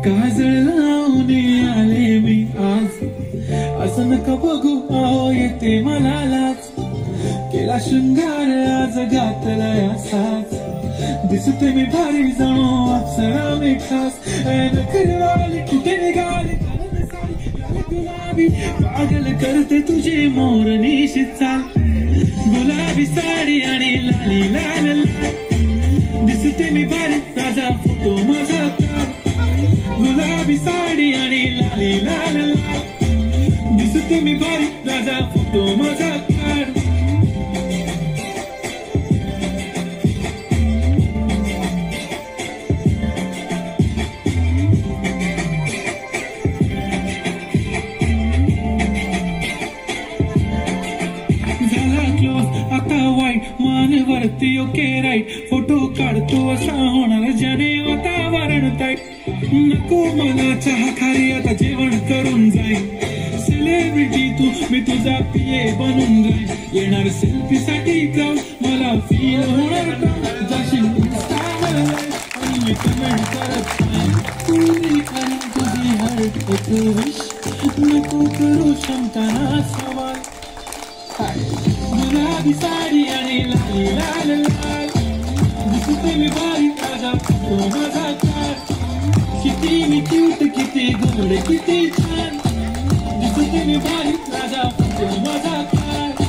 काजळ लावून आले मी आज, असं नका बघू आओ येते मला लाज. केला शृंगार आज घातला असाच, दिसते मी भारी जणू अप्सरा मी खास. नखरवाली कुठे निघाली गुलाबी, पागल करते तुझी मोरनीशी चाल. गुलाबी साडी आणि लाली लाल लाल, दिसते मी भारी ताजा फोटो माझा काढ. गुलाबी साडी आणि लाली लाल लाल, दिसते मी भारी ताजा फोटो माझा काढ. आता वाईट मान वरती ओके राईट, फोटो काढतो असा होणार ज्याने वातावरण ताईट. नको मला चहा खाली आता जेवण करून जाईल. सेलिब्रिटी तू मी तुझा पिये बनून जाईल. येणार सेल्फी साठी क्राऊड मला फील होणार प्राऊड. जाशील इंस्टावर आणि मी कमेंट करत नाही. तुझी करून तुझी हर्ट एक विश, नको करू शंकाना सवाल. गुलाबी साडी आणि लाली लाल लाल, दिसते मी भारी ताजा फोटो माझा काढ. किती मी क्यूट किती गोड किती छान, दिसते मी भारी ताजा फोटो माझा काढ.